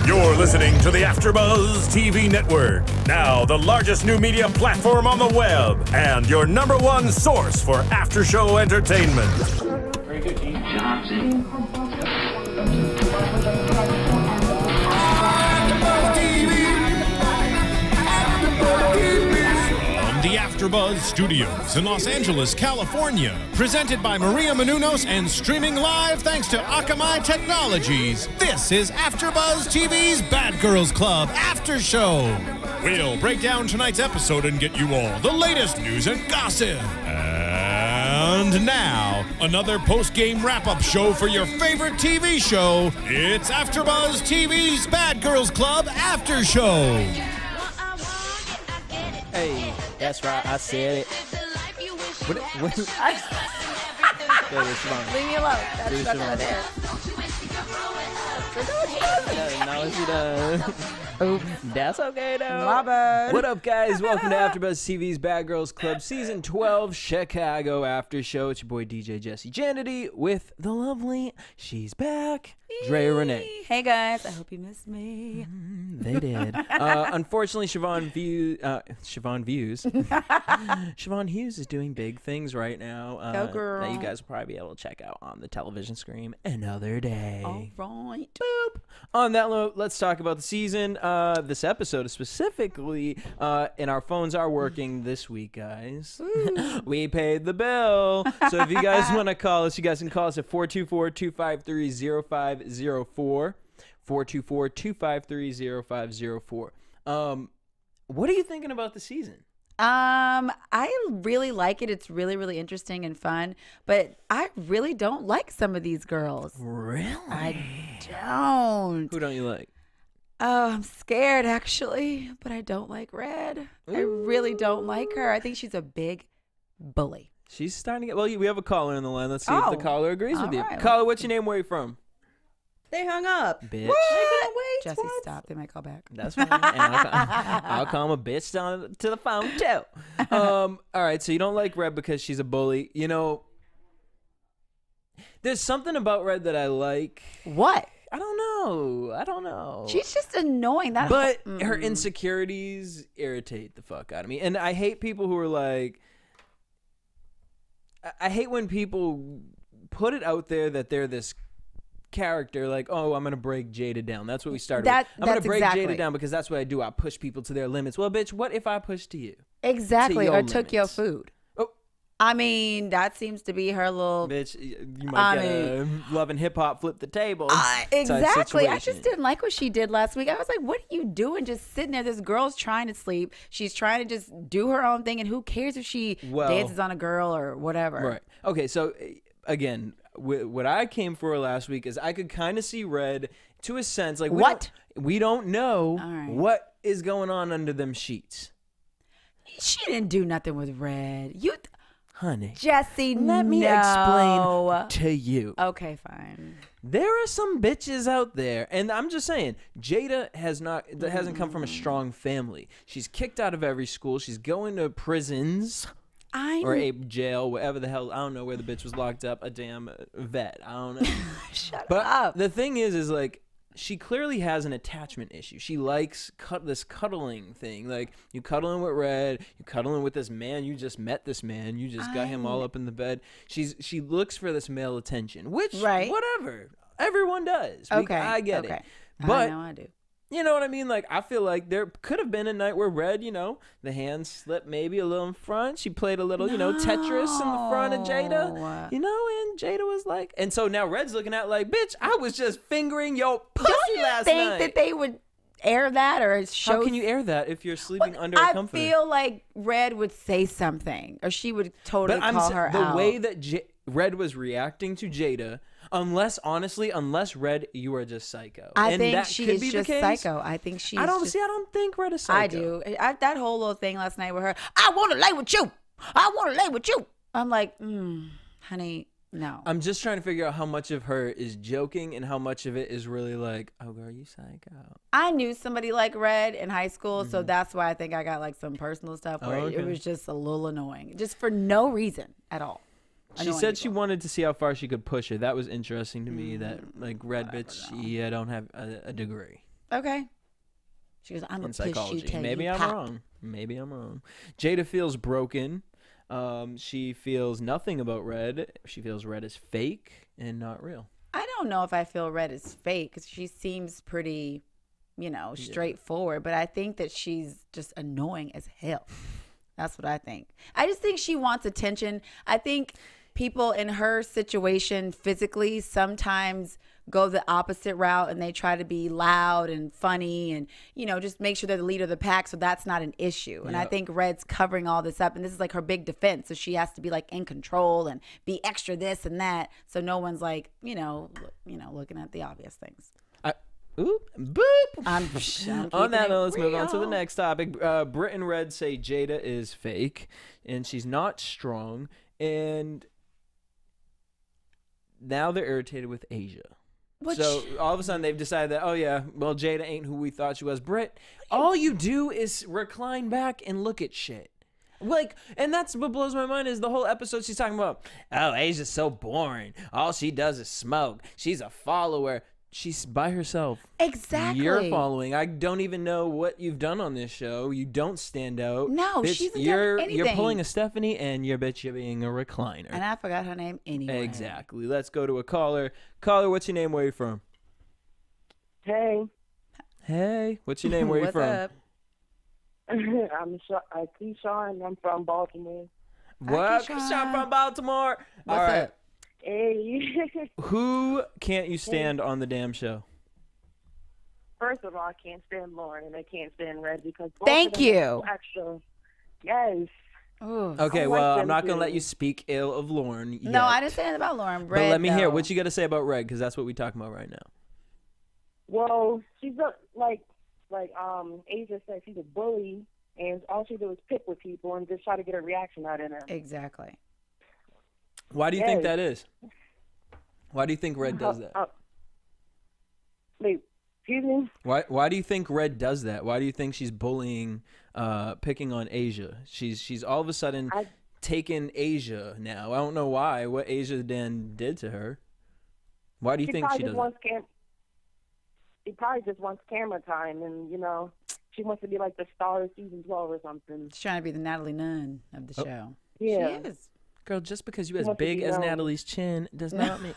You're listening to the AfterBuzz TV Network, now the largest new media platform on the web, and your #1 source for after-show entertainment. Very good, Dean Johnson. The AfterBuzz Studios in Los Angeles, California. Presented by Maria Menounos and streaming live thanks to Akamai Technologies. This is AfterBuzz TV's Bad Girls Club After Show. We'll break down tonight's episode and get you all the latest news and gossip. And now, another post-game wrap-up show for your favorite TV show. It's AfterBuzz TV's Bad Girls Club After Show. Hey, that's right, I said it. What? Leave me alone. That's not there. No, she does. Oops, that's okay though. My bad. What up, guys? Welcome to AfterBuzz TV's Bad Girls Club Season 12 Chicago After Show. It's your boy DJ Jesse Janity with the lovely, she's back, Drea Renee. Hey guys, I hope you missed me. They did. Unfortunately, Siobhan Hughes is doing big things right now. Go girl. That you guys will probably be able to check out on the television screen another day. All right. Boop. On that note, let's talk about the season. This episode specifically, and our phones are working this week, guys. We paid the bill. So if you guys want to call us, you guys can call us at 424-253-0504. 424-253-0504. What are you thinking about the season? I really like it. It's really, really interesting and fun. But I really don't like some of these girls. Really? I don't. Who don't you like? Oh, I'm scared actually, but I don't like Red. I really don't like her. I think she's a big bully. She's starting to get. Well, we have a caller on the line. Let's see if the caller agrees with you. Right. Caller, what's your name? Where are you from? They hung up. Bitch. Wait, Jesse, stop. They might call back. That's fine. And I'll call him a bitch down to the phone too. All right. So you don't like Red because she's a bully. You know, there's something about Red that I like. What? I don't know. She's just annoying. But her insecurities irritate the fuck out of me. And I hate people who are like, I hate when people put it out there that they're this character, like, oh, I'm gonna break Jada down. That's what we started with. I'm gonna break Jada down because that's what I do. I push people to their limits. Well, bitch, what if I pushed to you? Exactly. To your Or took your limits? food. Oh. I mean, that seems to be her little. Bitch, you might get a Love and Hip Hop flip the table. Exactly. I just didn't like what she did last week. I was like, what are you doing? Just sitting there. This girl's trying to sleep. She's trying to just do her own thing. And who cares if she dances on a girl or whatever? Right. Okay. So, again, what I came for last week is I could kind of see Red to a sense. Like, we don't know what is going on under them sheets. She didn't do nothing with Red. Honey, Jesse, let me explain to you. Okay, fine. There are some bitches out there, and I'm just saying, Jada hasn't come from a strong family. She's kicked out of every school. She's going to prisons or a jail, whatever the hell. I don't know where the bitch was locked up. A damn vet. I don't know. Shut but up. The thing is like, she clearly has an attachment issue. She likes this cuddling thing. Like, you cuddling with Red, you cuddling with this man. You just met this man. You just got him all up in the bed. She looks for this male attention, which, whatever. Everyone does. Okay. I get it. But, I know I do. You know what I mean? Like, I feel like there could have been a night where Red, the hand slipped maybe a little in front. She played a little, Tetris in the front of Jada. And Jada was like, and so now Red's looking at like, bitch, I was just fingering your pussy last night. Don't you think that they would air that or show? How can you air that if you're sleeping under a comforter? I feel like Red would say something, or she would totally call her out. The way that Red was reacting to Jada, unless Red, you are just psycho. I think she is just psycho. I think she's. I don't think Red is psycho. I do. That whole little thing last night with her. I want to lay with you. I want to lay with you. I'm like, honey, no. I'm just trying to figure out how much of her is joking and how much of it is really like, oh girl, you psycho. I knew somebody like Red in high school, so that's why I think I got like some personal stuff where it was just a little annoying, just for no reason at all. She said she wanted to see how far she could push her. That was interesting to me. That like Red bitch, I don't have a degree. Okay. She goes, I'm in a push you psychology. till Maybe you I'm pop. wrong. Maybe I'm wrong. Jada feels broken. She feels nothing about Red. She feels Red is fake and not real. I don't know if I feel Red is fake because she seems pretty, straightforward. But I think that she's just annoying as hell. That's what I think. I just think she wants attention. I think people in her situation physically sometimes go the opposite route and they try to be loud and funny and, just make sure they're the leader of the pack. So that's not an issue. And I think Red's covering all this up. And this is like her big defense. So she has to be like in control and be extra this and that. So no one's like, looking at the obvious things. Oop, boop. I'm On that note, let's real. move on to the next topic. Britt and Red say Jada is fake and she's not strong. And now they're irritated with Asia. So all of a sudden they've decided that, Jada ain't who we thought she was. Britt, all you do is recline back and look at shit. And that's what blows my mind is the whole episode she's talking about, oh, Asia's so boring. All she does is smoke. She's a follower. She's by herself. Exactly. You're following. I don't even know what you've done on this show. You don't stand out. No, bitch, she hasn't you're done anything. pulling a Stephanie, and you're being a recliner. And I forgot her name anyway. Exactly. Let's go to a caller. Caller, what's your name? Where you from? Hey. Hey. What's your name? Where you What's from? up? I'm Keyshawn, and I'm from Baltimore. What? Keyshawn. Keyshawn from Baltimore. What's All right. up? Hey. Who can't you stand on the damn show? First of all, I can't stand Lauren, and I can't stand Red because both Thank of them you. are so extra. Yes. Ooh. Okay, I like well, I'm them not going to too. let you speak ill of Lauren yet. No, I didn't say anything about Lauren. But Red, let me hear though. what you got to say about Red, because that's what we're talking about right now. Well, she's like Asia said, she's a bully, and all she do is pick with people and just try to get a reaction out of them. Exactly. Why do you think that is? Why do you think Red does that? Wait, excuse me? Why do you think Red does that? Why do you think she's bullying, picking on Asia? She's all of a sudden taken Asia now. I don't know why. What Asia then did to her? Why do you think she does that? She probably just wants camera time, and she wants to be like the star of season 12 or something. She's trying to be the Natalie Nunn of the show. Yeah. She is. Girl, just because you as wants to big be as known. Natalie's chin does not mean...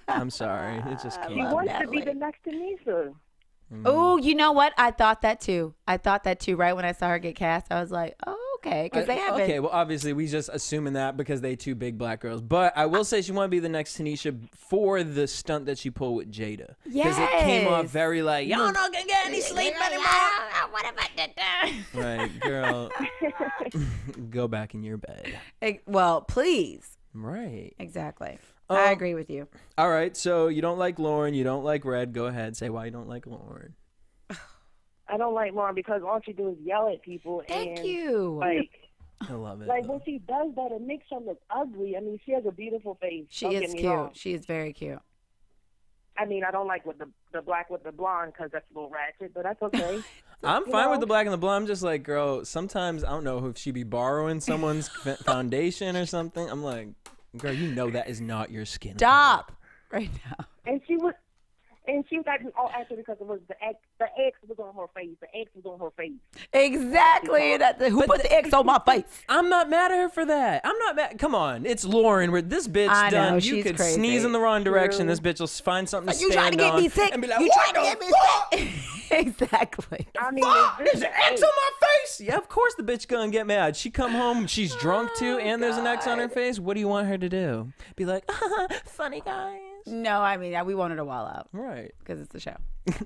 I'm sorry. It just She came out. wants to be the next Tanisha. Oh, you know what? I thought that too. Right when I saw her get cast, I was like, oh, okay. Because they haven't. Okay, well, obviously, we just assuming that because they two big black girls. But I will say she want to be the next Tanisha for the stunt that she pulled with Jada. Because it came off very like, y'all not going to get any sleep anymore. What have I done? Right, girl. Go back in your bed. Well, please. Right. Exactly. I agree with you. All right, so you don't like Lauren. You don't like Red. Go ahead. Say why you don't like Lauren. I don't like Lauren because all she do is yell at people. Thank and, you. Like, I love it. like when she does that, it makes her look ugly. I mean, she has a beautiful face. She Don't is get me cute. wrong. She is very cute. I mean, I don't like with the black with the blonde because that's a little ratchet, but that's okay. I'm fine with the black and the blonde. I'm just like, girl, sometimes I don't know if she be borrowing someone's foundation or something. I'm like, girl, you know that is not your skin. Stop right now. And she was acting all actually because it was the X was on her face. The X was on her face. Exactly. Who put the X on my face? I'm not mad at her for that. I'm not mad. Come on, it's Lauren. Where this bitch I know, done. You she's could crazy. sneeze in the wrong direction. True. This bitch will find something to You trying to stand get on me sick? and be like, You what trying to the get me sick? Exactly. I mean, There's an X on my face. Yeah, of course the bitch gonna get mad. She come home, she's drunk too, and there's an X on her face. What do you want her to do? Be like, funny guys. No, I mean, we wanted to wall out Right. because it's the show.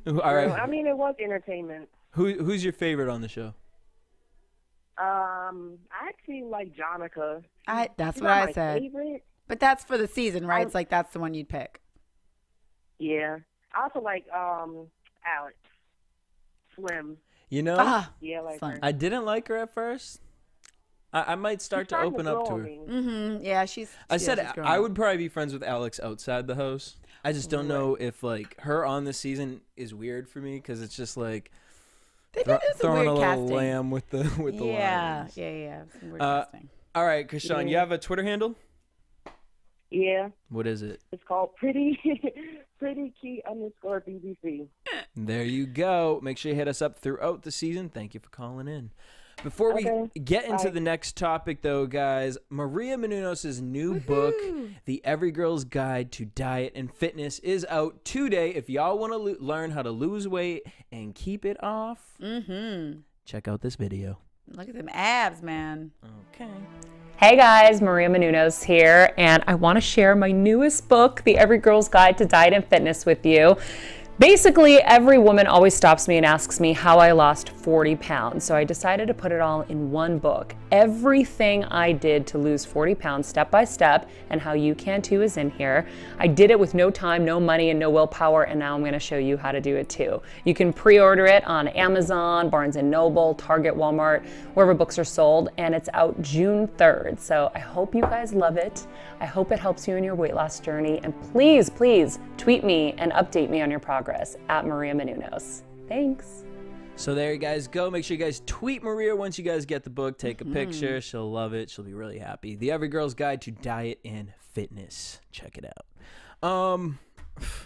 All right. I mean, it was entertainment. Who's your favorite on the show? I actually like Jonica. That's She's what not I my said. favorite. But that's for the season, right? It's like that's the one you'd pick. Yeah. I also like Alex. Slim. You know, Yeah, I like Slim. her. I didn't like her at first. I might start to open up to her. Mm-hmm. Yeah, she's. I said she's growing I up. would probably be friends with Alex outside the house. I just don't know if like her on this season is weird for me because it's just like They did some throwing weird a little casting. lamb with the Yeah, lions. yeah. Some weird Uh, casting. All right, Krishan, you Yeah. have a Twitter handle? Yeah. What is it? It's called Pretty PrettyKey_BBC. There you go. Make sure you hit us up throughout the season. Thank you for calling in. Before we get into the next topic, though, guys, Maria Menounos' new book, The Every Girl's Guide to Diet and Fitness, is out today. If y'all want to learn how to lose weight and keep it off, check out this video. Look at them abs, man. Okay. Hey guys, Maria Menounos here, and I want to share my newest book, The Every Girl's Guide to Diet and Fitness, with you. Basically, every woman always stops me and asks me how I lost 40 pounds, so I decided to put it all in one book. Everything I did to lose 40 pounds step by step, and how you can too, is in here. I did it with no time, no money, and no willpower, and now I'm going to show you how to do it too. You can pre-order it on Amazon, Barnes & Noble, Target, Walmart, wherever books are sold, and it's out June 3rd. So I hope you guys love it. I hope it helps you in your weight loss journey, and please, please tweet me and update me on your progress at Maria Menounos. Thanks. So there you guys go. Make sure you guys tweet Maria once you guys get the book. Take a picture. She'll love it. She'll be really happy. The Every Girl's Guide to Diet and Fitness. Check it out.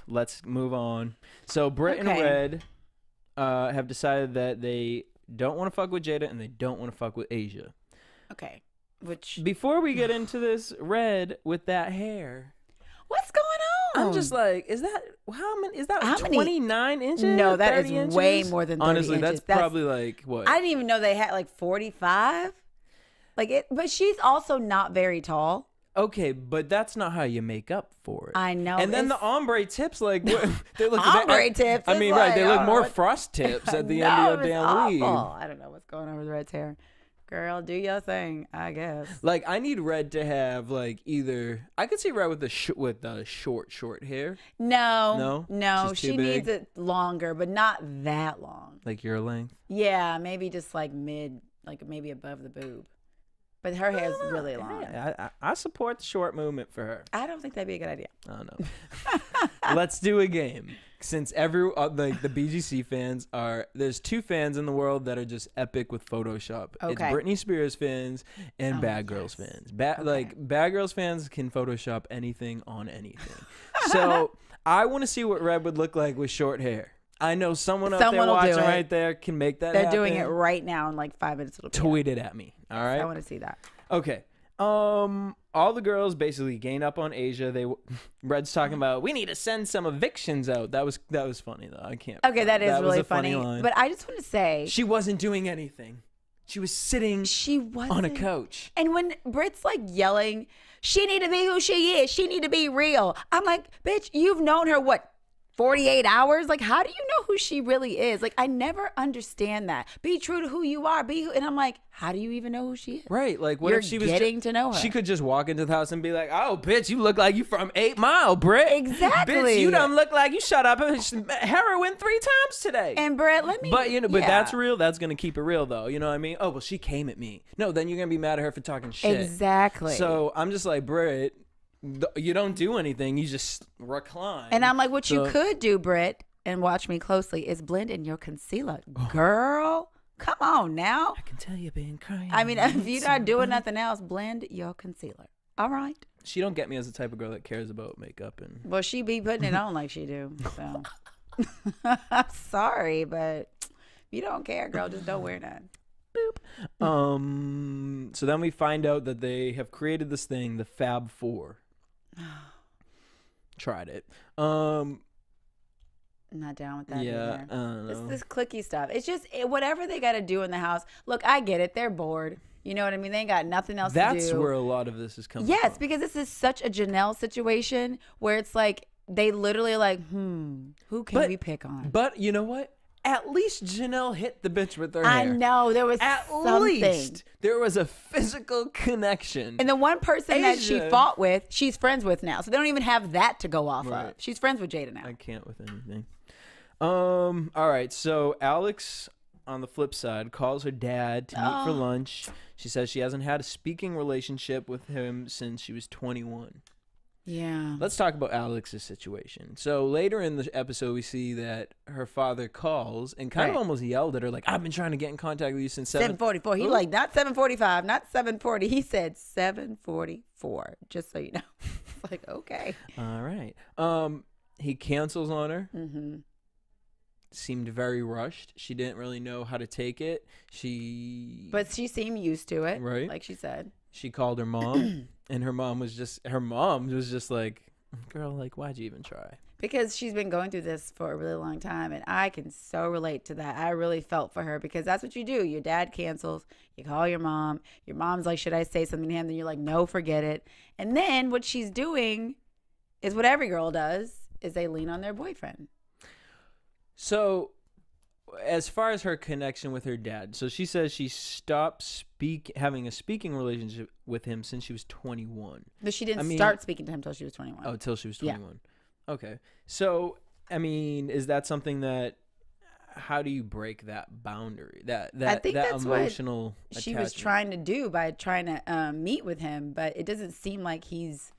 Let's move on. So Britt and Red have decided that they don't want to fuck with Jada and they don't want to fuck with Asia. Okay. Which, before we get into this, Red with that hair, what's going on? I'm just like, is that how many? Is that How like many- 29 inches? No, that 30 is way inches? more than 30 Honestly, inches. that's probably like what? I didn't even know they had like 45. Like it, but she's also not very tall. Okay, but that's not how you make up for it. I know. And then the it's- ombre tips, like what, they look. Ombre tips I is mean, like, right? They I look don't know more what- frost tips at the No, end of your it's damn awful. weave. I don't know what's going on with Red's hair. Girl, do your thing, I guess. Like I need Red to have like either I could see Red with the short hair, No, She's too she big? needs it longer, but not that long. like your length. Yeah, maybe just like mid, like maybe above the boob. But her hair's really long. I support the short movement for her. I don't think that'd be a good idea. I don't know. Let's do a game. Since like the BGC fans there's two fans in the world that are just epic with Photoshop. It's Okay. Britney Spears fans and Bad Girls fans. Like Bad Girls fans can Photoshop anything on anything. So I want to see what Red would look like with short hair. I know someone out there Someone will do watching it. right there can make that They're happen. doing it right now in like 5 minutes. It'll be Tweet it at me. All right. I want to see that. Okay. All the girls basically gain up on Asia. Red's talking about we need to send some evictions out. That was funny though. I can't. Okay, that is was really a funny funny. line. But I just want to say She wasn't doing anything. She was sitting she was on a couch. And when Brit's like yelling, she need to be who she is. She need to be real. I'm like, bitch, you've known her what? 48 hours? Like, how do you know who she really is? Like, I never understand that. Be true to who you are. And I'm like, how do you even know who she is? Right. Like, what You're if she was getting to know her. She could just walk into the house and be like, "Oh, bitch, you look like you from 8 Mile, Britt. Exactly. Bitch, you don't look like you shot up heroin 3 times today." And Brit, let me. But but yeah. that's real. That's gonna keep it real, though. You know what I mean? Oh well, she came at me. No, then you're gonna be mad at her for talking shit. Exactly. So I'm just like, Britt, you don't do anything. You just recline. And I'm like, what you So- could do, Brit, and watch me closely, is blend in your concealer. Girl, come on now. I can tell you've been crying. I mean, if you're not doing nothing else, blend your concealer. All right. She don't get me as the type of girl that cares about makeup and. Well, she be putting it on like she do. So, sorry, but if you don't care, girl, just don't wear none. So then we find out that they have created this thing, the Fab Four. Tried it. I'm not down with that. Yeah, I either. don't know. This clicky stuff. It's just whatever they got to do in the house. Look, I get it. They're bored. You know what I mean? They ain't got nothing else to do. That's where a lot of this is coming Yes, from. because this is such a Janelle situation where it's like they literally are like, who can we pick on? But you know what? At least Janelle hit the bitch with her I hair. know there was At something. least there was a physical connection. And the one person that she Asia- fought with, she's friends with now. So they don't even have that to go off Right. of. She's friends with Jada now. I can't with anything. All right. So Alex, on the flip side, calls her dad to meet for lunch. She says she hasn't had a speaking relationship with him since she was 21. Yeah. Let's talk about Alex's situation. So later in the episode, we see that her father calls and kind of Right. almost yelled at her, like, "I've been trying to get in contact with you since 7:44. He Ooh. like not 7:45, not 7:40. He said 7:44. Just so you know. It's like, okay. All right. He cancels on her. Mm-hmm. Seemed very rushed. She didn't really know how to take it. But she seemed used to it, Right. like she said. She called her mom, and her mom was just like, girl, like, why'd you even try? Because she's been going through this for a really long time, and I can so relate to that. I really felt for her because that's what you do. Your dad cancels. You call your mom. Your mom's like, should I say something to him? Then you're like, no, forget it. And then what she's doing is what every girl does, is they lean on their boyfriend. So, as far as her connection with her dad, so she says she stopped having a speaking relationship with him since she was 21. But she didn't start speaking to him until she was 21. Oh, till she was Yeah. 21. Okay. So, I mean, is that something that, how do you break that boundary? That I think that's emotional what she was attachment? trying to do by trying to meet with him, but it doesn't seem like he's,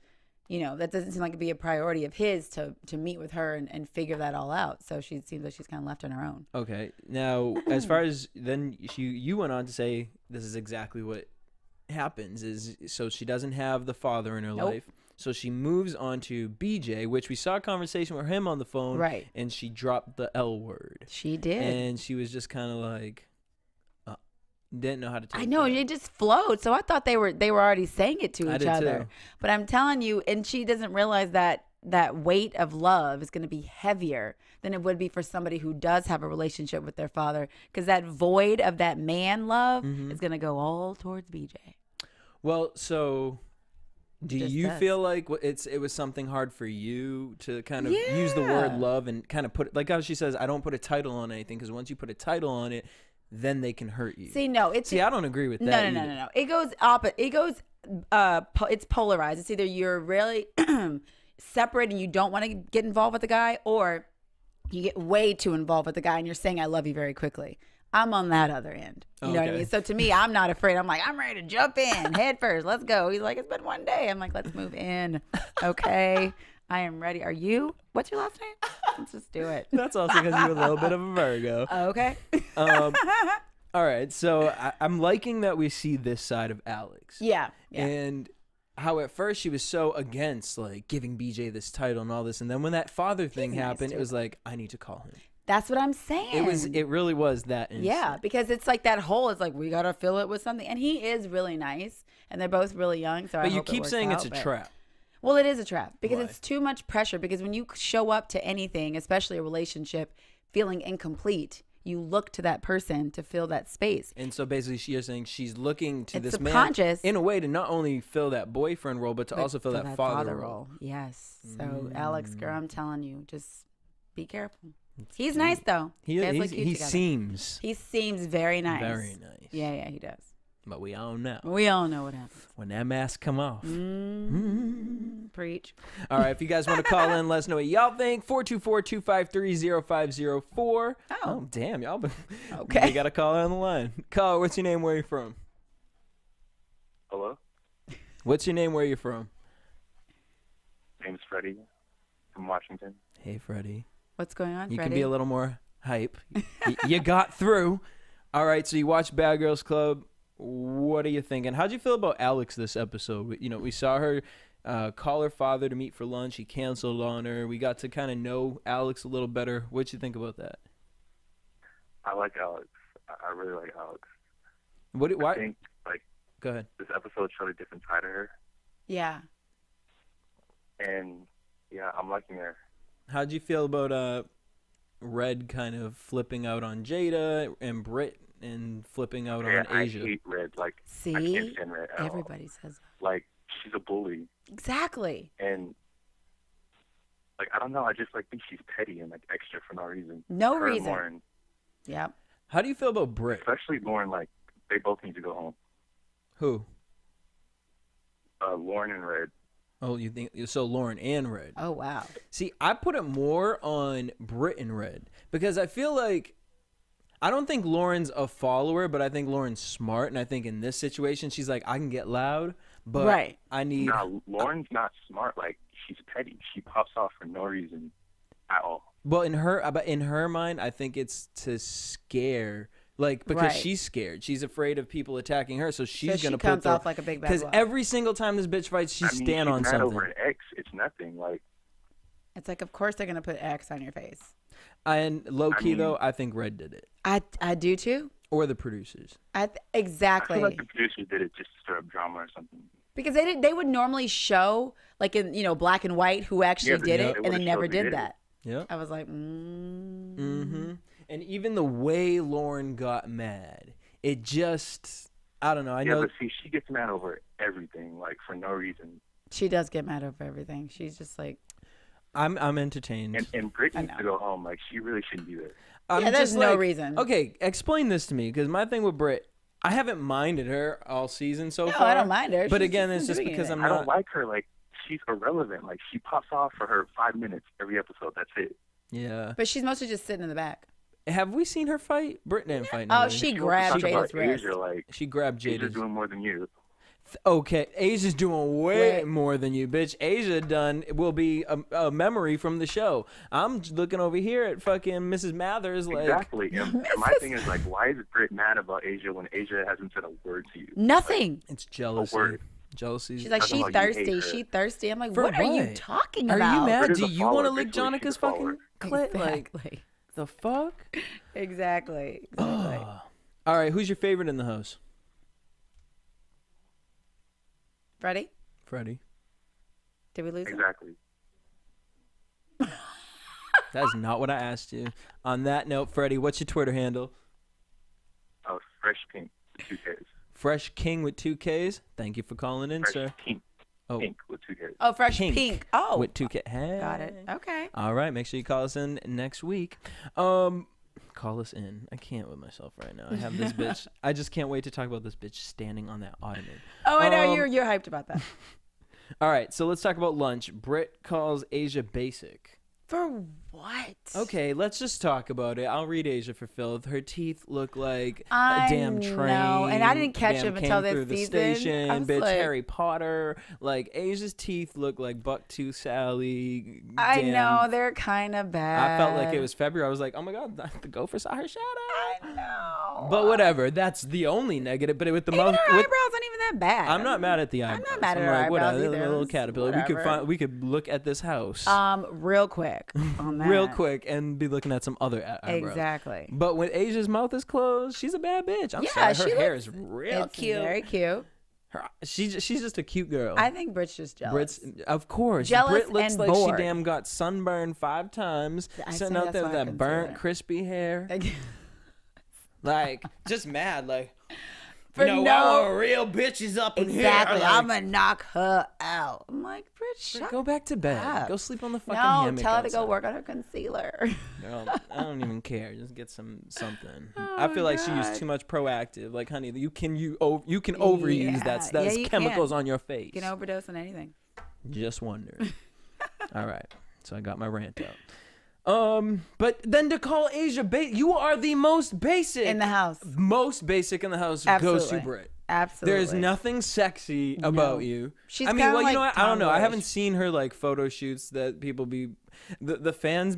that doesn't seem like it'd be a priority of his to meet with her and figure that all out. So she seems like she's kind of left on her own. Okay. Now, as far as then you went on to say this is exactly what happens is so she doesn't have the father in her Nope. life. So she moves on to BJ, which we saw a conversation with him on the phone. Right. And she dropped the L word. She did. And she was just kind of like, didn't know how to take I know, that. it just flowed. So I thought they were already saying it to I each did other. too. But I'm telling you, and she doesn't realize that weight of love is going to be heavier than it would be for somebody who does have a relationship with their father, because that void of that man love Mm-hmm. is going to go all towards BJ. Well, so do Just you does. feel like it was something hard for you to kind of use the word Yeah. love and kind of put it, like how she says, I don't put a title on anything, because once you put a title on it, then they can hurt you. See, no, it's I don't agree with that. No. It goes opposite. It goes. It's polarized. It's either you're really separate and you don't want to get involved with the guy, or you get way too involved with the guy and you're saying I love you very quickly. I'm on that other end. You know what I Okay. mean? So to me, I'm not afraid. I'm like, I'm ready to jump in head first. Let's go. He's like, it's been one day. I'm like, let's move in. Okay. I am ready. Are you? What's your last name? Let's just do it. That's also because you're a little bit of a Virgo. Okay. All right, so I'm liking that we see this side of Alex. Yeah. And how at first she was so against like giving BJ this title and all this, and then when that father thing nice happened, too. it was like, I need to call him. That's what I'm saying. It really was that instant. Yeah, because it's like that hole. It's like we gotta fill it with something, and he is really nice, and they're both really young. So, But I you hope it keep works saying it's out, a but- trap. Well, it is a trap because Why? it's too much pressure. Because when you show up to anything, especially a relationship, feeling incomplete, you look to that person to fill that space. And so basically, you're saying she's looking to It's this subconscious. man in a way to not only fill that boyfriend role, but to also fill that father role. Yes. So Alex, girl, I'm telling you, just be careful. He's nice though. They look cute He together. He seems very nice. very nice. Yeah, he does. But we all know We all know what happened. when that mask come off. Preach. All right, if you guys want to call in, let us know what y'all think. 424-253-0504. Oh, damn, y'all been Okay. You got a caller on the line. Caller, what's your name? Where you from? Hello, What's your name? Where you from? name's Freddie from Washington. Hey, Freddie. What's going on, You Freddie? can be a little more hype. You got through. All right, so you watched Bad Girls Club. What are you thinking? How'd you feel about Alex this episode? We saw her call her father to meet for lunch. He canceled on her. We got to kind of know Alex a little better. What'd you think about that? I like Alex. I really like Alex. Why? I think Go ahead. this episode showed a different side of her, Yeah. and yeah, I'm liking her. How'd you feel about Red kind of flipping out on Jada and Britt and flipping out Yeah, on I Asia? hate Red. I See? can't stand Red at all. Everybody says that. Like, she's a bully, Exactly. and I don't know. I just think she's petty and extra for no reason. No Her and reason. Lauren, Yep. How do you feel about Britt? especially Lauren. They both need to go home. Who? Lauren and Red. Oh, you think so? Lauren and Red. Oh, wow. See, I put it more on Britt and Red because I feel like I don't think Lauren's a follower, but I think Lauren's smart, and I think in this situation she's like, I can get loud, but Right. I need. No, Lauren's not smart. She's petty. She pops off for no reason at all. Well, in her mind, I think it's to scare, because Right. she's scared. She's afraid of people attacking her, so she's So she gonna comes put off like a big bad Because wolf. every single time this bitch fights, she's I mean, stand she's on mad something. over an ex. It's nothing. It's like, of course they're gonna put X on your face. And low key though, I think Red did it, I do too. or the producers. I Exactly. feel like the producer did it just to stir up drama or something. Because they would normally show like in black and white who actually did it, and they never did that. Yeah. I was like, Mm-hmm. And even the way Lauren got mad, it just, I don't know. I know. But see, she gets mad over everything, like for no reason. She does get mad over everything. She's just like, I'm entertained. And Brit needs to go home. Like, she really shouldn't be there. I'm there's just no like, reason. Okay, explain this to me, because my thing with Brit, I haven't minded her all season so no, far. I don't mind her. But She's again, it's just doing because it. I'm I not. don't like her. Like, she's irrelevant. Like, she pops off for her 5 minutes every episode. That's it. Yeah. But she's mostly just sitting in the back. Have we seen her fight? Brit didn't fight. Oh, nobody. she She grabbed wants to talk Jada's about wrist. Asia, like, She grabbed Asia's Jada's. doing more than you. Okay, Asia's doing way Wait. more than you, bitch. Asia will be a memory from the show. I'm looking over here at fucking Mrs. Mathers like. Exactly. And my thing is, like, why is Brit mad about Asia when Asia hasn't said a word to you? Nothing. It's jealousy. word. Jealousy. She's like, Talking she about you hate thirsty. her. She thirsty. I'm like, For what are you what? talking Are about? you mad? Brit is Do a you want to follower, lick bitch. She's a Jonica's follower. fucking clit? Like, Exactly. the fuck? Exactly. All right, who's your favorite in the house? Ready? Freddie. Did we lose it? Exactly. That's not what I asked you. On that note, Freddie, what's your Twitter handle? Oh, Fresh Pink, 2Ks. Fresh King with 2 Ks. Thank you for calling in, Fresh sir. Pink. Oh. Pink with 2Ks. Oh, Fresh Pink. Oh. With 2 K. Hey. Got it. Okay. All right, make sure you call us in next week. Call us in. I can't with myself right now. I have this bitch. I just can't wait to talk about this bitch standing on that ottoman. Oh, I know you're hyped about that. All right, so let's talk about lunch. Britt calls Asia basic. For what? Okay, let's just talk about it. I'll read Asia for filth. Her teeth look like I a damn train. know, and I didn't catch Damn them until came this through the season. station. I was Bitch, like- Harry Potter. Like, Asia's teeth look like Bucktooth Sally. I Damn. know they're kind of bad. I felt like it was February. I was like, oh my God, the gopher saw her shadow. I know. But whatever. That's the only negative. But with the Even most, her eyebrows aren't even that bad. I'm not mad at the eyebrows. not mad at I'm her like, eyebrows whatever, either. little It's caterpillar. whatever. We could look at this house Real quick on that. real quick and be looking at some other eyebrows. Exactly. But when Asia's mouth is closed, she's a bad bitch. I'm Yeah, sorry. she Her hair looks- is real It's cute. very cute. She's just a cute girl. I think Brit's just jealous. Brit's, of course. Jealous Brit looks and like bored. she damn got sunburned 5 times, I sitting say out that's there why with I that consider burnt, it. crispy hair. Like, just mad. Like, For why no- were real bitches up in here? Exactly. Like, I'm gonna knock her out. I'm like, Brit, shut go back to bed. up. Go sleep on the fucking No, hammock tell her to go outside. work on her concealer. Girl, I don't even care. Just get something. Oh, I feel like she used God. too much Proactive. Like, honey, you can overuse that. Yeah, That's you chemicals can. on your face. You can overdose on anything. Just wondering. All right. So I got my rant out. But then to call Asia you are the most basic In the house. Most basic in the house goes to Absolutely. Brit. Absolutely. There's nothing sexy about you. She's I mean, kinda well, you know like what? I don't know. I tomboyish. haven't seen her like photo shoots that people the fans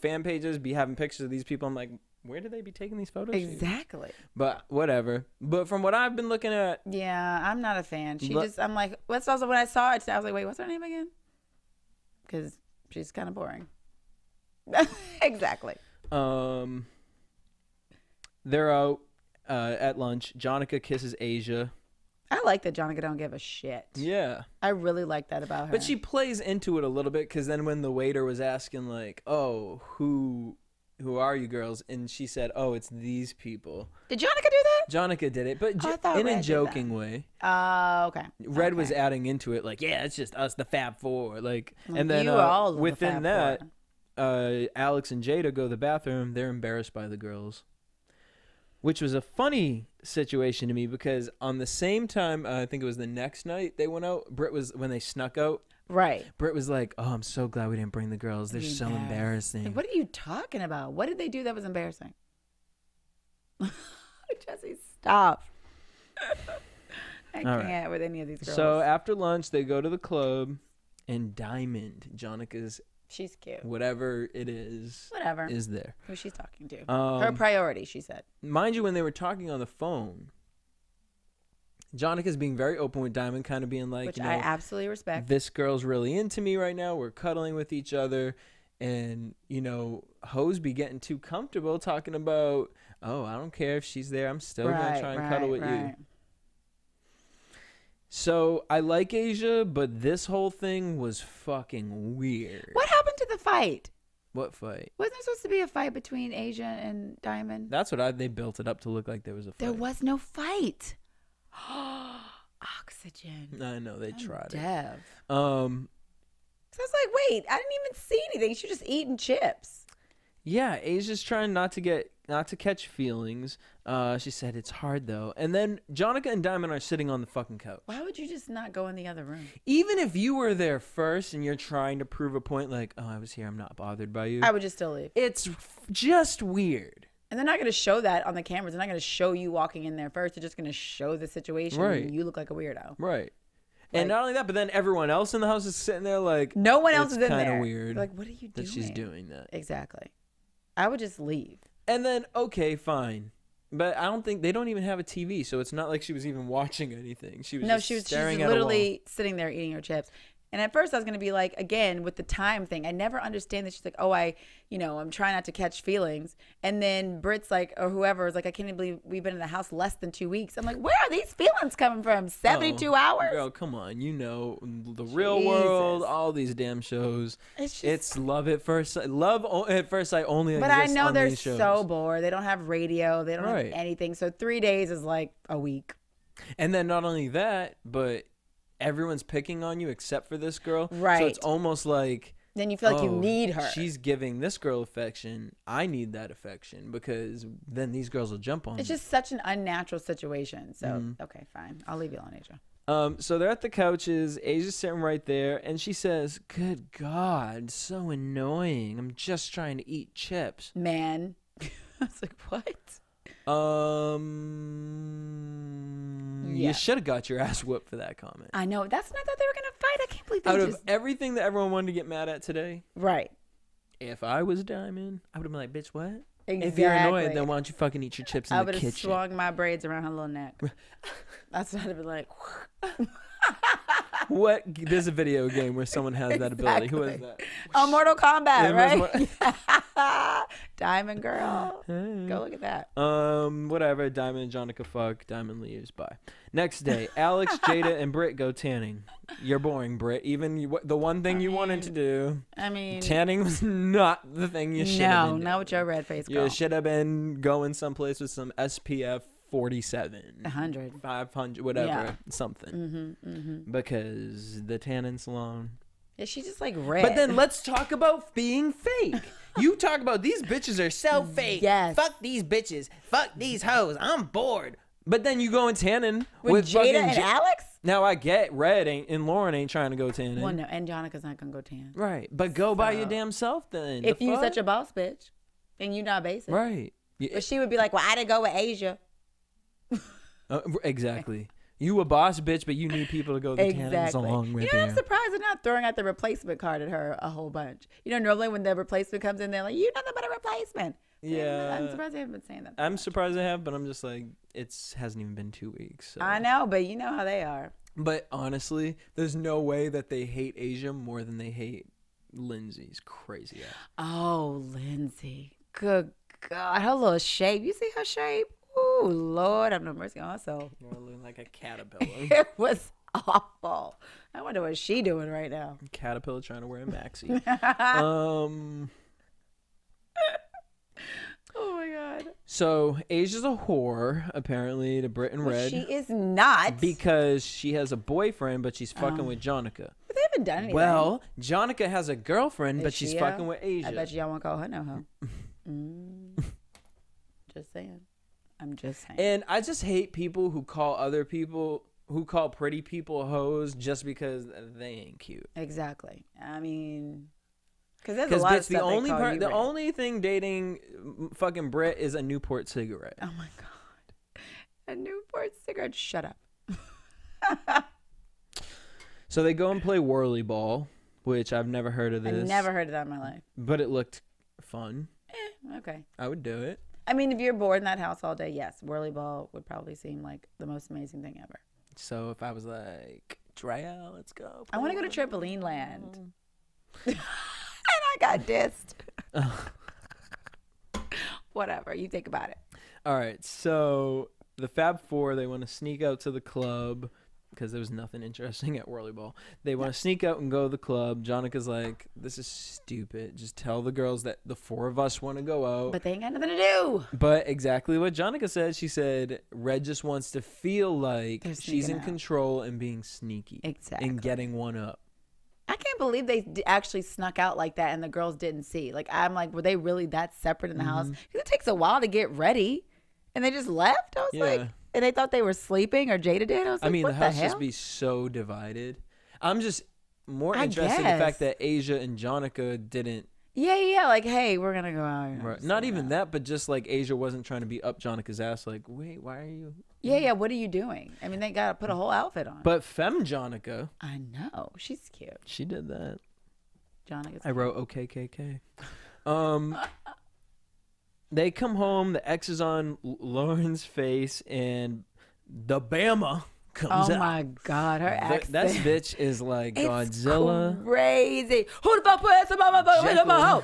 fan pages be having pictures of these people. I'm like, where do they be taking these photo shoots? Exactly. But whatever. But from what I've been looking at, Yeah, I'm not a fan. But- I'm like, what's also when I saw it, I was like, wait, what's her name again? Because she's kind of boring. Exactly. they're out at lunch. Jonica kisses Asia. I like that Jonica don't give a shit. Yeah. I really like that about her. But she plays into it a little bit because then when the waiter was asking like, "Oh, who are you girls?" and she said, "Oh, it's these people." Did Jonica do that? Jonica did it, but Oh, I thought in Red a did joking way. Okay. Red was Okay. adding into it like, "Yeah, it's just us, the Fab Four." Like, Like, and then you all the within Fab that, Four. Alex and Jada go to the bathroom. They're embarrassed by the girls, which was a funny situation to me because on the same time, I think it was the next night they went out. Britt was when they snuck out. Right. Britt was like, "Oh, I'm so glad we didn't bring the girls. They're so embarrassing." Like, what are you talking about? What did they do that was embarrassing? Jesse, stop. I All right. can't with any of these girls. So after lunch, they go to the club, and Diamond, Jonica's she's cute. whatever it is, Whatever. is there. Who she's talking to. Her Um, priority, she said. Mind you, when they were talking on the phone, Jonica's being very open with Diamond, kind of being like, Which you know, I absolutely respect. this girl's really into me right now. We're cuddling with each other. And, you know, hoes be getting too comfortable talking about, oh, I don't care if she's there. I'm still going to try and cuddle with you. So I like Asia, but this whole thing was fucking weird. What happened to the fight? What fight? Wasn't there supposed to be a fight between Asia and Diamond? That's what they built it up to look like there was a fight. There was no fight. Oxygen. I know they tried Dev. it. So I was like, wait, I didn't even see anything. She was just eating chips. Yeah, Asia's trying not to catch feelings. She said it's hard though. And then Jonica and Diamond are sitting on the fucking couch. Why would you just not go in the other room? Even if you were there first and you're trying to prove a point, like, oh, I was here, I'm not bothered by you. I would just still leave. It's just weird. And they're not going to show that on the cameras. They're not going to show you walking in there first. They're just going to show the situation. Right. And you look like a weirdo. Right. And not only that, but then everyone else in the house is sitting there like, no one else is in there. It's kind of weird. Like, what are you doing? That she's doing that. Exactly. I would just leave. And then, okay, fine. But I don't think they don't even have a TV, so it's not like she was even watching anything. She was just staring she's at a wall. literally sitting there eating her chips. And at first I was going to be like, again, with the time thing, I never understand that she's like, oh, I'm trying not to catch feelings. And then Britt's like, or whoever is like, I can't even believe we've been in the house less than 2 weeks. I'm like, where are these feelings coming from? 72 hours? Girl, come on. You know, the real world, all these damn shows. It's love at first sight. Love at first sight only But I exists know on they're these shows. so bored. They don't have radio. They don't have Right. anything. So 3 days is like a week. And then not only that, but everyone's picking on you except for this girl. Right. So it's almost like, then you feel like you need her. She's giving this girl affection. I need that affection because then these girls will jump on It's me. just such an unnatural situation. So, Mm-hmm. okay, fine. I'll leave you alone, Asia. So they're at the couches. Asia's sitting right there, and she says, "Good God, so annoying. I'm just trying to eat chips." Man. I was like, what? You should have got your ass whooped for that comment. I know. That's when I thought they were going to fight. I can't believe they Out just... of everything that everyone wanted to get mad at today, Right. if I was Diamond, I would have been like, "Bitch, what?" Exactly. If you're annoyed, then why don't you fucking eat your chips in I the would have kitchen? swung my braids around her little neck. That's what I'd have been like. What? There's a video game where someone has that ability. Who is that? Oh, Mortal Kombat, Yeah, right? Diamond Girl. Go look at that. Whatever. Diamond and Jonica fuck. Diamond leaves. Bye. Next day, Alex, Jada, and Britt go tanning. You're boring, Britt. Even the one thing you wanted to do. I mean, tanning was not the thing you should have been doing. not with your red face girl. You should have been going someplace with some SPF 47, 100, 500, whatever, Yeah. something. Because the tanning salon. Yeah, she's just like red. But then let's talk about being fake. You talk about these bitches are so fake. Yes. Fuck these bitches. Fuck these hoes. I'm bored. But then you go and tanning with Jada fucking and Alex? Now I get Red and Lauren ain't trying to go tanning. Well, no, and Jonica's not going to go tan. Right. But go by your damn self then. If The you fuck? such a boss bitch and you not basic. Right. But she would be like, well, I didn't go with Asia. Exactly. You a boss bitch, but you need people to go to the tannings along with You know, I'm surprised they're not throwing out the replacement card at her a whole bunch. You know, normally when the replacement comes in, they're like, "You nothing but a replacement." Yeah. I'm surprised they haven't been saying that. I'm surprised I have, but I'm just like, hasn't even been 2 weeks. So. I know, but you know how they are. But honestly, there's no way that they hate Asia more than they hate Lindsay's crazy ass. Oh, Lindsay. Good God. Her little shape. You see her shape? Oh, Lord. I'm no mercy on herself. You're looking like a caterpillar. It was awful. I wonder what she doing right now. Caterpillar trying to wear a maxi. Oh my God. So Asia's a whore, apparently, to Britt and Red. She is not. Because she has a boyfriend, but she's fucking with Jonica. But they haven't done anything. Well, Jonica has a girlfriend, Is but she's she fucking with Asia. I bet you y'all won't call her no hoe. Just saying. I'm just saying. And I just hate people who call pretty people hoes just because they ain't cute. Exactly. I mean, because there's a lot of bitch, stuff the only thing dating fucking Britt is a Newport cigarette. Oh my God. A Newport cigarette. Shut up. So they go and play Whirly Ball, which I've never heard of this. I've never heard of that in my life. But it looked fun. Okay. I would do it. I mean, if you're bored in that house all day, yes, Whirly Ball would probably seem like the most amazing thing ever. So if I was like, Drea, let's go. I want to go to Trampoline Land. And I got dissed. Whatever. You think about it. All right. So the Fab Four, they want to sneak out to the club because there was nothing interesting at Whirly Ball. They want to sneak out and go to the club. Jonica's like, this is stupid. Just tell the girls that the four of us want to go out. But they ain't got nothing to do. But exactly what Jonica said. She said Red just wants to feel like They're she's in sneaking out. control and being sneaky. Exactly. And getting one up. I can't believe they actually snuck out like that and the girls didn't see. Like, I'm like, were they really that separate in the house? 'Cause it takes a while to get ready. And they just left? I was like, and they thought they were sleeping or Jada did? I was like, I mean, what the house hell? just be so divided. I'm just more I interested in the guess. fact that Asia and Jonica didn't. Yeah. Like, hey, we're going to go out. Right. Not even that, but just like Asia wasn't trying to be up Jonica's ass. Like, wait, why are you? Yeah. What are you doing? I mean, they got to put a whole outfit on. But Femme Jonica. I know. She's cute. She did that. Jonica's I wrote OKKK. They come home. The X is on Lauren's face, and the Bama comes Oh out. my God, her accent. That bitch is like It's Godzilla. crazy. Who the fuck put some in my house?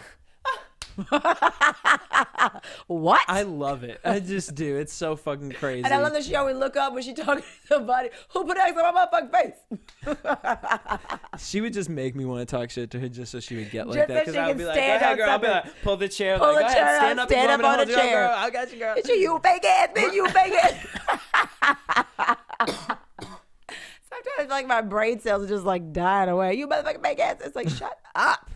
What? I love it. I just do. It's so fucking crazy. And I love that she always look up when she talking to somebody. Who put X on my motherfucking face? She would just make me want to talk shit to her just so she would get like Just that. so she I would can be like, stand go ahead, on girl. I'll be something. like, pull the chair. Pull like, the go chair ahead, stand up, up. stand You up want on me the to hold you up, chair. girl? I got you, girl. It's you fake ass bitch, you fake ass. Sometimes I feel like my brain cells are just like dying away. You motherfucking fake ass. It's like, shut up.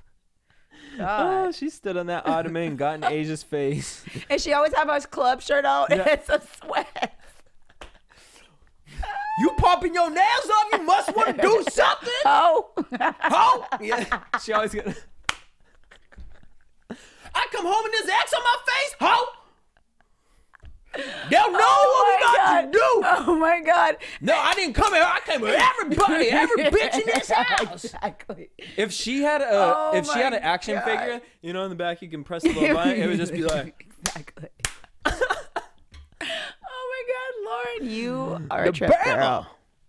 God. Oh, she stood on that ottoman and got in Asia's face. And she always have her club shirt on and Yeah. some sweat. You popping your nails off? You must want to do something. Oh. Oh, yeah. She always get. I come home and there's X on my face. Ho. They'll know what we got to do. Oh my God. No, I didn't come here. I came with everybody, every bitch in this house. Exactly. If she had Oh she had my an action God. figure, you know, in the back you can press the little button, it would just be like. Exactly. Oh my God, Lauren, you are a The trip Bama. girl.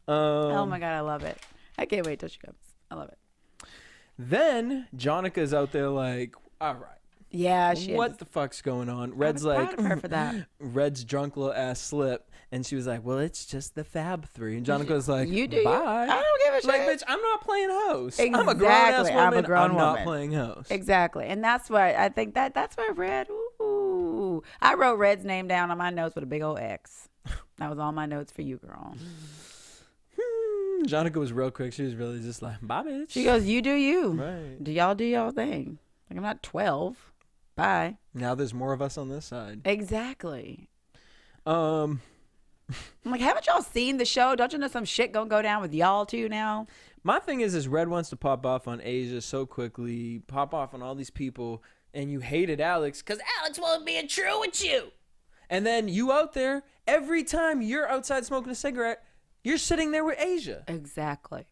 Oh my God, I love it. I can't wait till she comes. I love it. Then Jonica's out there like, all right. Yeah, she What the fuck's going on? Red's was like, proud of her for that. Red's drunk little ass slip, and she was like, "Well, it's just the Fab Three." And Jonica was like, You do. Bye. I don't give a shit. Like, bitch, I'm not playing host. I'm a grown Exactly. ass woman. I'm a grown not woman. playing host. Exactly. And that's why I think that's why Red, ooh. I wrote Red's name down on my notes with a big old X. That was all my notes for you, girl. Jonica was real quick. She was really just like, "Bye, bitch." She goes, you do you. Right. Do y'all do y'all thing. Like, I'm not 12. Bye. Now there's more of us on this side. Exactly. Um, I'm like, haven't y'all seen the show? Don't you know some shit gonna go down with y'all too now? my thing is Red wants to pop off on Asia so quickly, pop off on all these people, and you hated Alex because Alex wasn't being true with you. And then you out there, every time you're outside smoking a cigarette, you're sitting there with Asia. Exactly.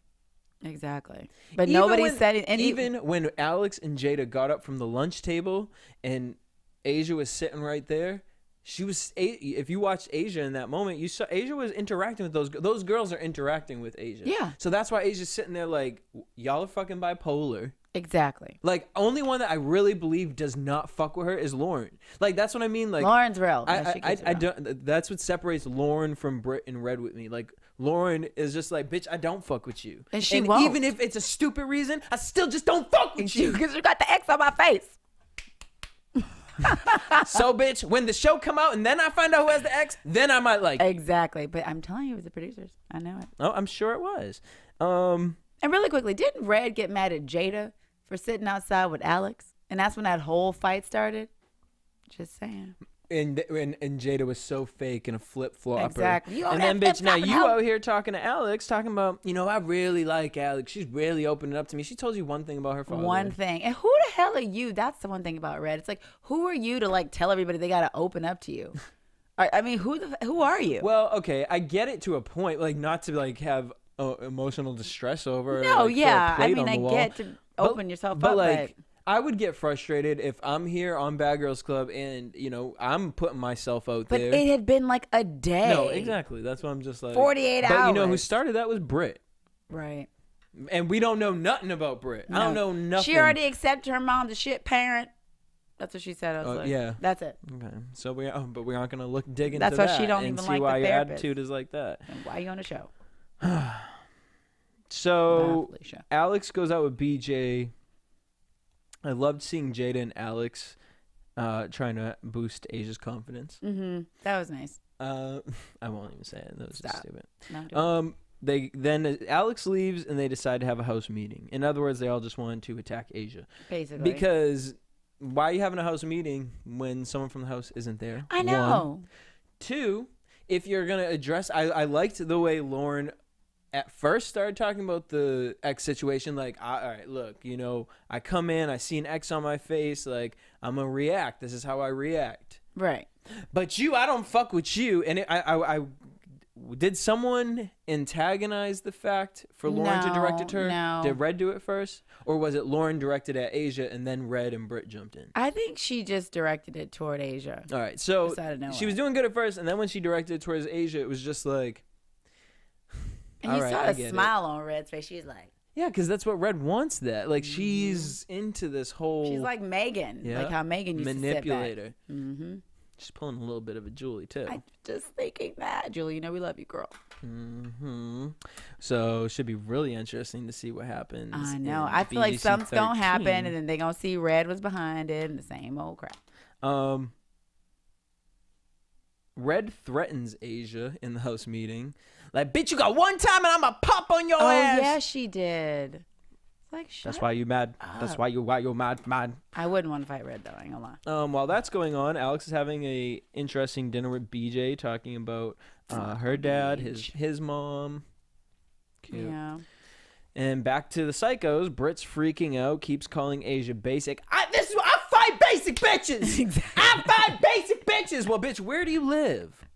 But Even nobody when- said it. And even when Alex and Jada got up from the lunch table and Asia was sitting right there, she was. If you watched Asia in that moment, you saw Asia was interacting with those girls are interacting with Asia. Yeah. So that's why Asia's sitting there like, y'all are fucking bipolar. Exactly. Like, only one that I really believe does not fuck with her is Lauren. Like, that's what I mean. Like, Lauren's real. Yeah, I she keeps it real. don't. That's what separates Lauren from Britt and Red with me. Like, Lauren is just like, bitch, I don't fuck with you. And she won't. Even if it's a stupid reason, I still just don't fuck with you. Because you got the X on my face. So, bitch, when the show come out and then I find out who has the X, then I might like. Exactly. But I'm telling you, it was the producers. I know it. Oh, I'm sure it was. And really quickly, didn't Red get mad at Jada for sitting outside with Alex? And that's when that whole fight started? Just saying. And Jada was so fake and a flip flopper. Exactly. You And over then, there bitch, now flip-flopping, you hoe. out here talking to Alex, talking about, you know, I really like Alex. She's really opening up to me. She told you one thing about her father. One thing. And who the hell are you? That's the one thing about Red. It's like, who are you to like tell everybody they got to open up to you? I mean, who are you? Well, okay, I get it to a point, like not to like have emotional distress over. No, like, yeah. throw a I plate mean, on I the wall. get to open yourself but up, like, I would get frustrated if I'm here on Bad Girls Club and, I'm putting myself out But there. it had been like a day. No, exactly. That's what I'm just like. 48 But you know who hours. started that was Britt. Right. And we don't know nothing about Britt. I don't know nothing. She already accepted her mom's a shit parent. That's what she said. I was like, yeah. That's it. Okay. So we aren't going to dig into That's why that she don't and even see like why the your therapist. attitude is like that. And why are you on the show? So Felicia. Alex goes out with BJ. I loved seeing Jada and Alex trying to boost Asia's confidence. Mm-hmm. That was nice. I won't even say it. That was just Stop. stupid. No, Then Alex leaves and they decide to have a house meeting. In other words, they all just wanted to attack Asia. basically. Because why are you having a house meeting when someone from the house isn't there? I know. One. Two, if you're going to address, I liked the way Lauren at first started talking about the X situation. Like, all right, look, I come in, I see an X on my face. Like, I'm going to react. This is how I react. Right. But I don't fuck with you. And I did someone antagonize the fact for Lauren to direct it to her? No. Did Red do it first? Or was it Lauren directed at Asia and then Red and Britt jumped in? I think she just directed it toward Asia. All right. So Just out of nowhere. she was doing good at first. And then when she directed it towards Asia, it was just like. And you all right, saw I a get it. smile on Red's face. She's like, Yeah, because that's what Red wants. That she's into this whole. she's like Megan. Yeah. Like how Megan used manipulator. to sit back. Mm-hmm. She's pulling a little bit of a Julie too. I'm just thinking that. Julie, we love you, girl. Mm-hmm. So it should be really interesting to see what happens. I know. in I feel like BGC something's going to happen, 13. and then they're going to see Red was behind it and the same old crap. Red threatens Asia in the house meeting. Like, bitch, you got one time and I'm going to pop on your Oh, ass. yeah, she did. It's like, shut That's why you mad. That's why you're mad. I wouldn't want to fight Red, though. I ain't going to lie. While that's going on, Alex is having a interesting dinner with BJ, talking about her dad, his mom. Cute. Yeah. And back to the psychos. Britt's freaking out, keeps calling Asia basic. I fight basic bitches. I fight basic bitches. Well, bitch, where do you live?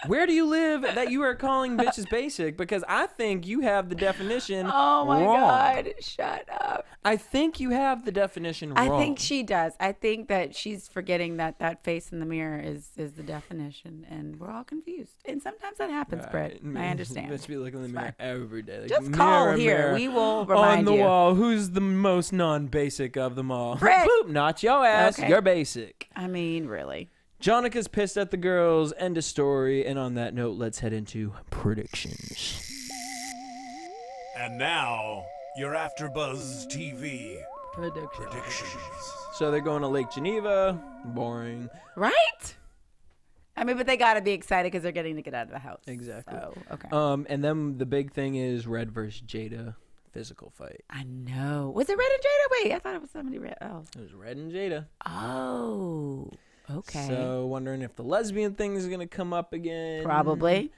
Where do you live that you are calling bitches basic? Because I think you have the definition Oh, my wrong. God. Shut up. I think you have the definition wrong. I think she does. I think that she's forgetting that face in the mirror is the definition, and we're all confused. And sometimes that happens, Brett. I understand. Bitch be looking in the mirror every day. Like, Just call mirror, here. mirror We will remind on the you. wall. Who's the most non-basic of them all? Brett. Boop, not your ass. Okay. You're basic. I mean, really. Jonica's pissed at the girls. End of story. And on that note, let's head into predictions. And now, your AfterBuzz TV predictions. So they're going to Lake Geneva. Boring. Right? I mean, but they got to be excited because they're getting to get out of the house. Exactly. So, okay. And then the big thing is Red versus Jada physical fight. I know. Was it Red and Jada? Wait, I thought it was somebody Red. Oh. It was Red and Jada. Oh. Okay. So wondering if the lesbian thing is going to come up again. Probably.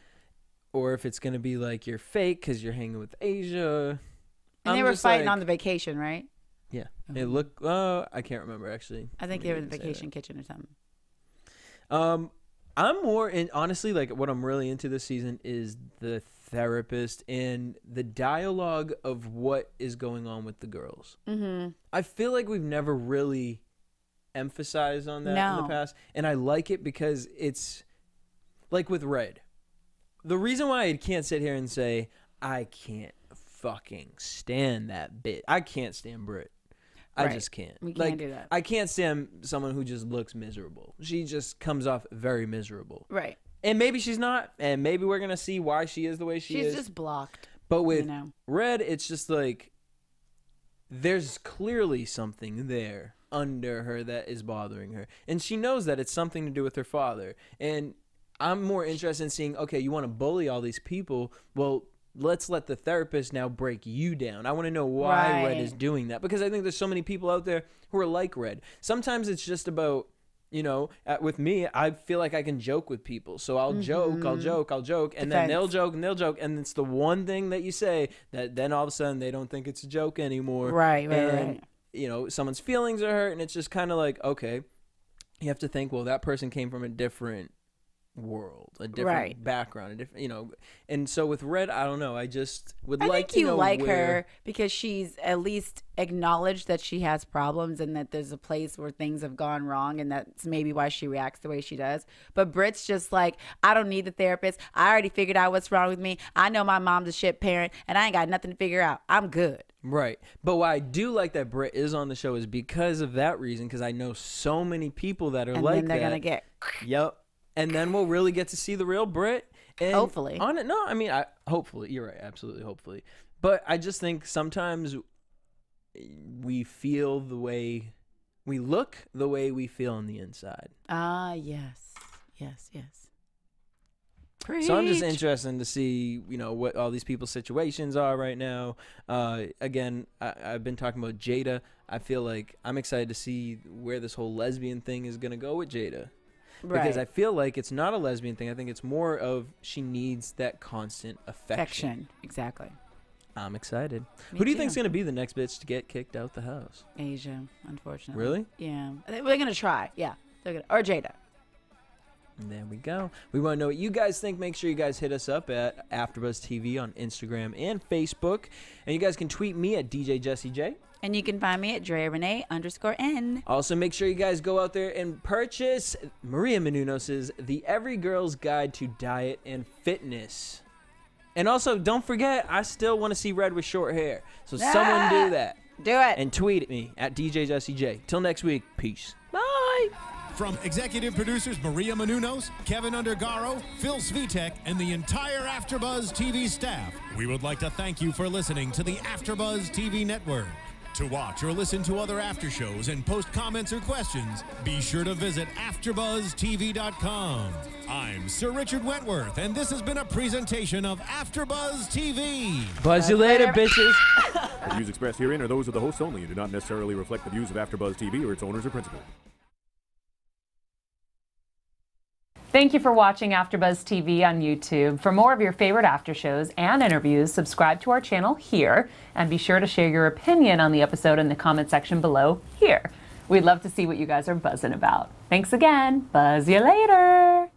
Or if it's going to be like you're fake because you're hanging with Asia. And they were fighting on the vacation, right? Yeah. It looked, I can't remember actually. I think they were in the vacation kitchen or something. I'm more in, honestly, like what I'm really into this season is the therapist and the dialogue of what is going on with the girls. Mm-hmm. I feel like we've never really emphasized on that in the No. past. And I like it because it's like with Red. The reason why I can't sit here and say, I can't fucking stand that bit. I can't stand Britt. I Right. just can't. We like, can't do that. I can't stand someone who just looks miserable. She just comes off very miserable. Right. And maybe she's not. And maybe we're going to see why she is the way she is. She's just blocked. But with know. Red, it's just like there's clearly something there under her that is bothering her. And she knows that it's something to do with her father. And I'm more interested in seeing, okay, you want to bully all these people. Well, let's let the therapist now break you down. I want to know why Red is Right. doing that. Because I think there's so many people out there who are like Red. Sometimes it's just about, with me, I feel like I can joke with people. So I'll joke. And then they'll joke. And it's the one thing that you say that then all of a sudden they don't think it's a joke anymore. Right. And, someone's feelings are hurt. And it's just kind of like, okay, you have to think, well, that person came from a different world, a different background, a different, you know. And so with Red, I don't know. I just would like think to you know like where... her because she's at least acknowledged that she has problems and that there's a place where things have gone wrong, and that's maybe why she reacts the way she does. But Britt's just like, I don't need the therapist. I already figured out what's wrong with me. I know my mom's a shit parent, and I ain't got nothing to figure out. I'm good. Right. But why I do like that Britt is on the show is because of that reason, because I know so many people that are And like then they're that. gonna get... Yep. And then we'll really get to see the real Britt. And Hopefully. On it, no, I mean, hopefully. You're right. Absolutely. Hopefully. But I just think sometimes we feel the way, we look the way we feel on the inside. Ah, yes. Yes, yes. So I'm just Preach. interested to see, you know, what all these people's situations are right now. Again, I've been talking about Jada. I feel like I'm excited to see where this whole lesbian thing is going to go with Jada. Because I feel like it's not a lesbian thing. I think it's more of she needs that constant affection. Exactly. I'm excited. Me Who do you too. think's going to be the next bitch to get kicked out the house? Asia, unfortunately. Really? Yeah. We're going to try. Yeah. They're gonna, or Jada. And there we go. We want to know what you guys think. Make sure you guys hit us up at AfterBuzz TV on Instagram and Facebook. And you guys can tweet me at DJ Jesse J. And you can find me at DreaRenee_N. Also, make sure you guys go out there and purchase Maria Menounos' The Every Girl's Guide to Diet and Fitness. And also, don't forget, I still want to see Red with short hair. So someone do that. Do it. And tweet at me at DJ Jesse J. Till next week, peace. Bye. From executive producers Maria Menounos, Kevin Undergaro, Phil Svitek, and the entire AfterBuzz TV staff, we would like to thank you for listening to the AfterBuzz TV network. To watch or listen to other after shows and post comments or questions, be sure to visit AfterBuzzTV.com. I'm Sir Richard Wentworth, and this has been a presentation of AfterBuzz TV. Buzz you later, bitches. The views expressed herein are those of the hosts only and do not necessarily reflect the views of AfterBuzz TV or its owners or principals. Thank you for watching AfterBuzz TV on YouTube. For more of your favorite after shows and interviews, subscribe to our channel here, and be sure to share your opinion on the episode in the comment section below here. We'd love to see what you guys are buzzing about. Thanks again. Buzz you later.